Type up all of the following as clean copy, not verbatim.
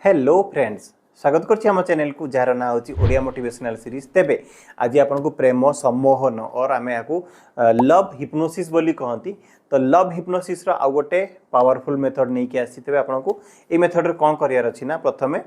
Hello friends, स्वागत करछि हम चैनल को जार ना होछि ओडिया मोटिवेशनल सीरीज। तेबे आज आपन को प्रेम सम्मोहन और आमे आकु लव हिप्नोसिस बोली कहंती। तो लव हिप्नोसिस रो आ गोटे पावरफुल मेथड नै कि आसी। तेबे आपन को ए मेथड रे कोन करियार अछि ना, प्रथमे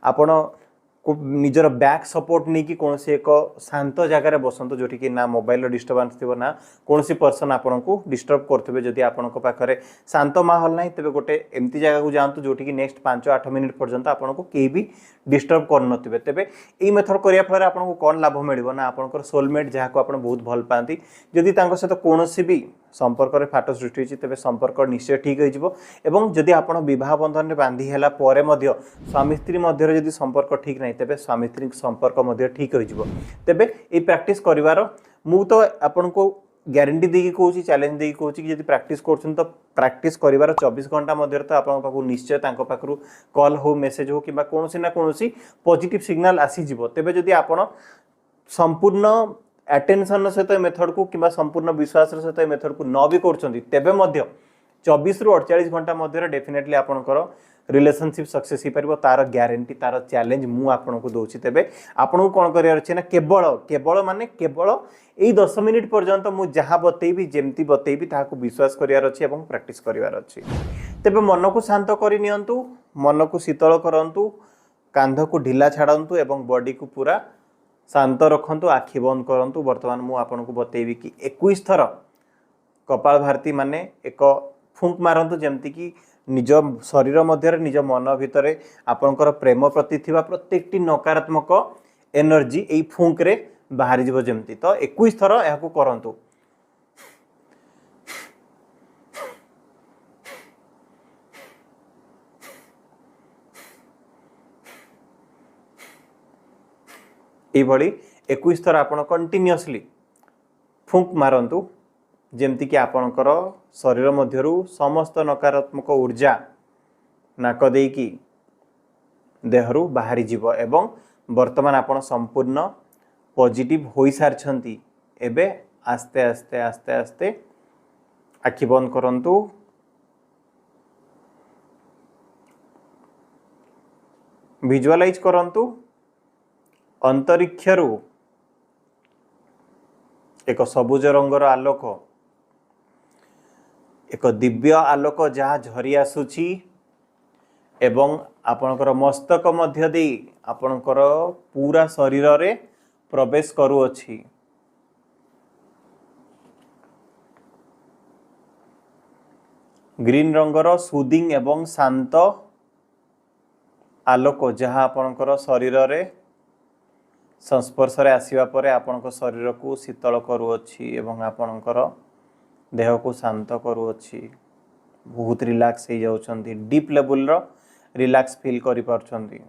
आपन निजर बैक सपोर्ट नहीं कि कौन एक शांत जगार बसंत जोटी कि ना मोबाइल डिस्टर्बांस थी ना कौन पर्सन आपन को डिस्टर्ब करते जदि आपण पाखे शांत माहौल ना तेज गोटे एमती जगह को जातु जोटि कि नेक्स्ट 5-8 मिनिट पर्यंत आपन को कहीं भी डिस्टर्ब कर तेबे ये मेथड करिया फल आपन को कौन लाभ मिल ना आपन सोलमेट जहाँ को आप बहुत भल पाती जदि सहित कौन भी संपर्क में फाट सृष्टि होती तेज संपर्क निश्चय ठीक हो जदि आप बह बंधन में बांधी है स्वामी स्त्री मध्य जदि संपर्क ठीक ना तेबे स्वामी स्त्री संपर्क ठीक हो तेबे ये प्रैक्टिस करिवार मु तो आपन को ग्यारंटी देकी कहूँ चैलेंज देकी कहूँ कि जब प्रैक्टिस कर तो प्रैक्टिस कर 24 घंटा मध्य तो आपको निश्चय पाखु कॉल हो मेसेज हो कि कौन ना कौन पॉजिटिव सिग्नल आसीज तेबे जदि आपण संपूर्ण अटेंशन सहित मेथड को कि संपूर्ण विश्वास सहित मेथड को न भी कर 24 ରୁ 48 घंटा मध्य डेफिनेटली आपनकर रिलेशनशिप सक्सेस हो तार ग्यारंटी तार चैलेंज मु आपन को दोछि। तेबे आपन को कोन करियार अछि ना केवल केवल माने केवल एई 10 मिनिट पर्यंत मु जहाँ बतेबी जेमती बतेबी ताहा को विश्वास करियार अछि एवं प्रैक्टिस करिवार अछि। तेबे मन को शांत करि नियंतु, मन को शीतल करंतु, कांध को ढिला छाड़ंतु एवं बॉडी को पूरा शांत रखंतु, आखि बंद करंतु। वर्तमान मु आपन को बतेबी कि 21 थर कपाल भारती माने एक फुंक मारंतु जेमती कि निज शरीर मध्य निज मन भितर आपनकर प्रेम प्रति थिबा प्रत्येकटी नकारात्मक एनर्जी एई फुंक रे बाहरी जीव जेमती। तो 21 थर एहाकू करंतु। एई भली 21 थर आपण कंटिन्यूअसली फुंक मारंतु जेमती कि आपणकर शरीर मध्यरु समस्त नकारात्मक ऊर्जा नाक देकी देहरु बाहरी जीव एवं वर्तमान आपण संपूर्ण पॉजिटिव होई सारछंती। एबे आस्ते आस्ते आस्ते आस्ते आखि बंद करंतु, विजुअलाइज करंतु अंतरिक्षरु एक सबुज रंगर आलोक, एक दिव्य आलोक जहाँ झरी आसुची एवं आपणकर मस्तक मध्य दे आपणकर पूरा शरीर रे प्रवेश करूअछि। ग्रीन रंगर सुदिंग एवं शांत आलोक जहाँ आपणकर शरीर रे संस्पर्श रे आसीबा परे आपणकर शरीर को शीतल करूअछि एवं आपणकर देह को शांत करूअछि। बहुत रिलैक्स हो जाउछंती, डीप लेवल रो रिलैक्स फील करि पारछंती।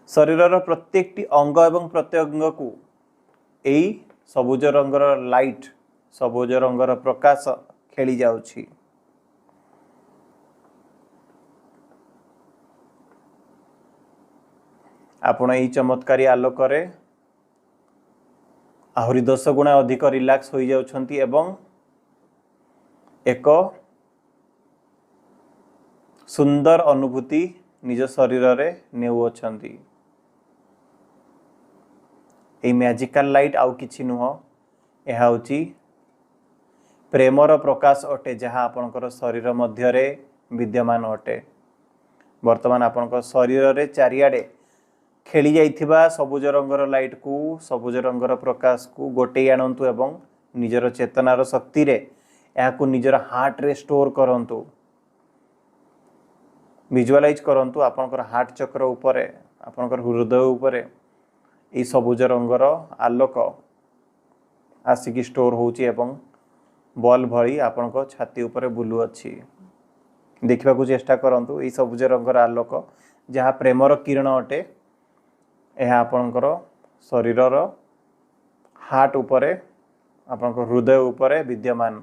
शरीर रो प्रत्येकटी अंग एवं प्रत्यंग को एई सबुज रंगर लाइट सबुज रंगर प्रकाश खेली जाउछि। आपण एई चमत्कारी आलोक रे आहुरी 10 गुणा अधिक रिलैक्स हो जाउछंती एवं एक सुंदर अनुभूति निज शरीर रे नेउछंती। ए मैजिकल लाइट आउ किछि नुह, एहा होची प्रेमर प्रकाश अटे जहाँ आपनकर शरीर मध्य रे विद्यमान अटे। वर्तमान आपनकर शरीर रे चारियाडे खेली जाइथिबा सबुज रंगर लाइट को सबुज रंगर प्रकाश को गोटे आणंतु एवं निजर चेतनार शक्ति रे याकू निजर हार्ट रे स्टोर करंतु। विजुअलाइज करंतु आपनकर हार्ट चक्र उपरे आपनकर हृदय उपरे ई सबुज रंगर आलोक आसिकी स्टोर होची एवं बॉल भली आपनकर छाती उपरे बुलु अछि। देखिबा को चेष्टा करंतु ई सबुज रंगर आलोक जहाँ प्रेमर किरण अटे यह आपनकर शरीर हार्ट उपरे आपनकर हृदय उपरे विद्यमान।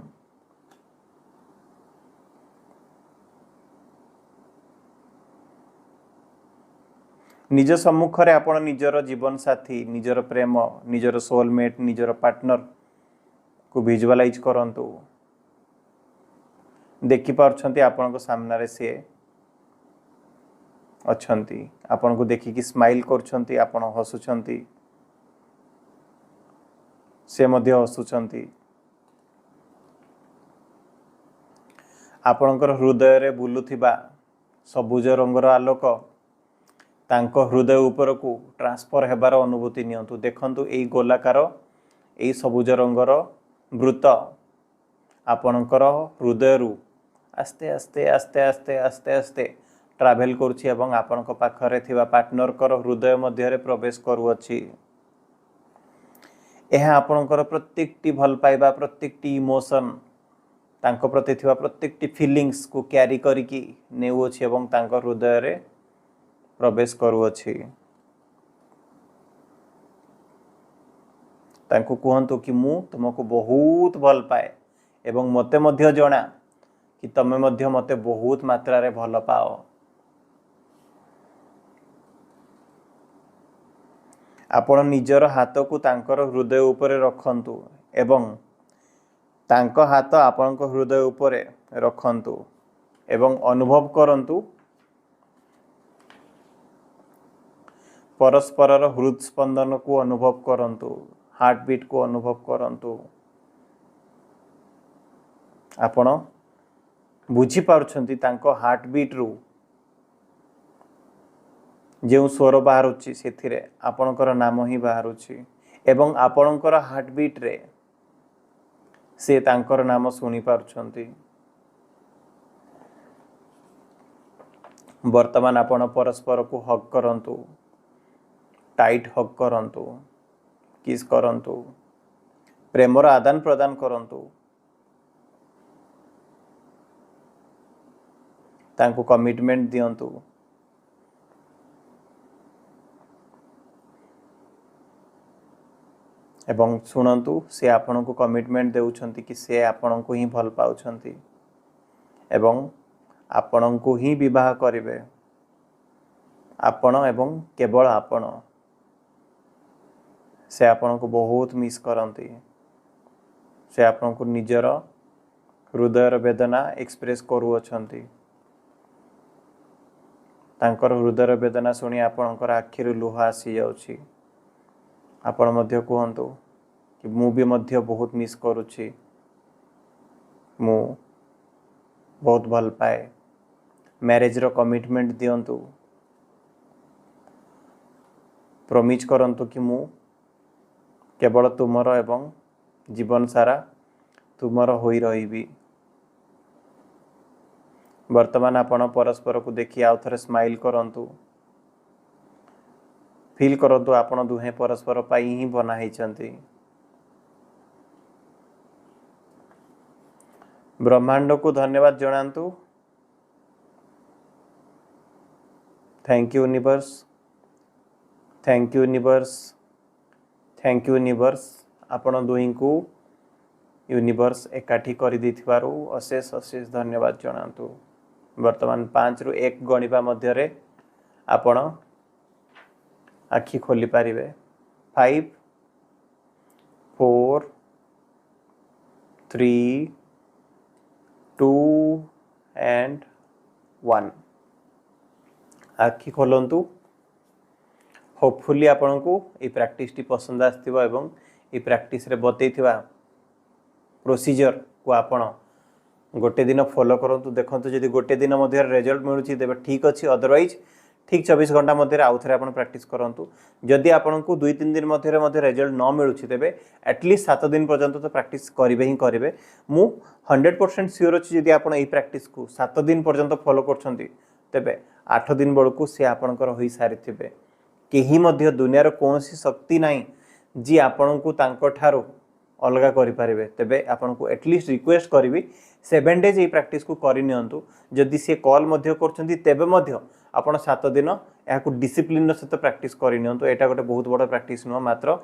निज सम्मुख रे आपण निजर जीवन साथी निजर प्रेम निजर सोलमेट निजर पार्टनर को विजुअलाइज करंतु। देखि पारछंती आपनको सामने से अच्छंती आपनको देखिकी स्माइल करछंती आपण हसुछंती से मध्य हसुछंती आपणकर हृदय रे बुलुथिबा सबुज रंगर आलोक तांको हृदय ऊपर को ट्रांसफर हेबार अनुभूति नियंतु देखंतु एई गोलाकार एई सबुज रंगर वृत्त आपणकर हृदय रु आस्ते आस्ते आस्ते आस्ते आस्ते आस्ते ट्रावेल करुछि एवं आपणक पाखरे थिबा पार्टनर कर हृदय मध्य रे प्रवेश करूअछि एहा आपणकर प्रत्येकटी भल पाइबा प्रत्येकटी इमोशन तांको प्रति थिबा प्रत्येकटी फीलिंग्स को क्यारी करिकी नेउछि एवं तांको हृदय रे प्रवेश करूअछि तांको कहंतु कि मु तुमको बहुत भल पाए एवं मते मध्य जणा कि तमे मध्य मते बहुत मात्रा रे भल पाओ आपण निजर हाथ को तांकर हृदय उपरे रखंतु एवं तांको हाथ आपणको हृदय उपरे रखंतु एवं अनुभव करंतु परस्परर हृदय स्पंदन को अनुभव करंतु हार्ट बीट को अनुभव करंतु आपण बुझी पारुछंती तांको हार्ट बीट रु जो स्वर बाहरुछि सेथिरे आपणकर नाम ही बाहरुछि एवं आपणकर हार्ट बीट रे से तांकर नाम सुनी पारुछंती वर्तमान आपण परस्पर को हग करंतु टाइट हग करंतु किस करंतु प्रेमर आदान प्रदान करंतु तांको कमिटमेंट दियंतु एवं शुणु से आपण को कमिटमेंट देउछंती कि से आपण को ही भल पाउछंती एवं आपण को ही विवाह करिवे आपण एवं केवल आपण से आपण को बहुत मिस करंती से आपण को निजर हृदय वेदना एक्सप्रेस करूअछंती तांकर हृदय वेदना सुनी आपणकर आखिरु लुह आसी जाउछि आपण मध्य कहंतु कि मु भी मध्य बहुत मिस करूछि मु बहुत भल पाए मैरिज रो कमिटमेंट दियंतु प्रॉमिस करंतु कि मु केवल तुमर एवं जीवन सारा तुमर होई रहिबी वर्तमान आपण परस्पर को देखि आउ थरे स्माइल करंतु फील करंतु आपण दुहे परस्पर पाई ही बना हिचंती ब्रह्मांड को धन्यवाद जणांतु thank you universe thank you universe thank you universe आपण दुही को यूनिवर्स एकाठी कर दिथिबारु अशेष अशेष धन्यवाद जणांतु वर्तमान 5 रु 1 गणिबा मध्य रे आपण आखि खोली पारिबे 5 4 3 2 एंड 1 आखि खोलंतु होपफुली आपण को ये प्रैक्टिस टी पसंद आस्थिबो एवं ये प्रैक्टिस रे बतैथिबा प्रोसीजर को आपण गोटे दिन फॉलो करंतु देखंतु जदि गोटे दिन मध्य रिजल्ट मिलुची तेबे ठीक अछि अदरवाइज ठीक 24 घंटा मध्य आउ थरे आपण प्रैक्टिस करंतु जदि आपण को 2-3 दिन मध्य रिजल्ट न मिलुची तेबे एटलीस्ट 7 दिन पर्यंत तो प्रैक्टिस करिवे ही करिवे मु 100% श्योर अछि जदि आपण एई प्रैक्टिस को 7 दिन पर्यंत फॉलो करछंती तेबे 8 दिन बळकू से आपणकर होई सारिथिबे केही मध्य दुनिया रो कोनोसी शक्ति नाही जी आपण को तांको ठारो अलगा करि पारिबे तेबे आपण को एटलीस्ट रिक्वेस्ट करिवि 7 डेज ए प्रैक्टिस को करि नियंतु जदि से कॉल मध्य करछंती तेबे मध्य आपण 7 दिन या को डिसिप्लिन सहित प्रैक्टिस करि नियंतु एटा गोटे बहुत बड़ प्रैक्टिस न मात्र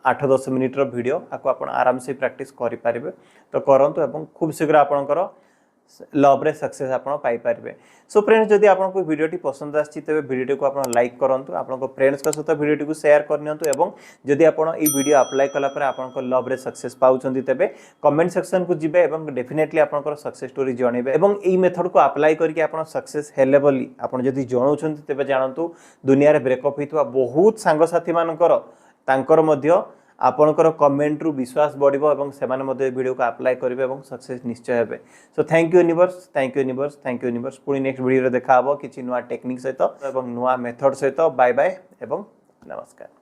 8-10 मिनिट रो वीडियो आको आपण आराम से प्रैक्टिस करि पारिबे तो करंतु एवं खूब शीघ्र आपणकर लव रे सक्सेस आपण पाई पारबे। सो फ्रेंड्स जदि आपको वीडियोटी पसंद आछि तबे वीडियोटी को आपण लाइक करंतु, आपनको फ्रेंड्स का सहित वीडियोटी को शेयर करनियंतु एवं जदि आपण ई वीडियो अप्लाई कला पर आपनको लव रे सक्सेस पाउछंती तबे कमेंट सेक्शन को जिबे एवं डेफिनेटली आपनकर सक्सेस स्टोरी जणेबे एवं ई मेथड को अप्लाई करके आपण सक्सेस हेले बोली आपण जदि जणौछंती तबे जानंतु दुनिया रे ब्रेकअप हितवा बहुत सांग साथी मानकर तांकर मध्य आपणकर कमेंट रु विश्वास बढ़िबो एवं सेमाने मध्ये वीडियो को अप्लाई करिवे एवं सक्सेस निश्चय हेबे। So thank you universe, thank you universe, thank you universe. पुणी नेक्स्ट वीडियो रे देखा हबो किछि नुवा टेक्निक सहित एवं नुवा मेथड सहित। बाय बाय एवं नमस्कार।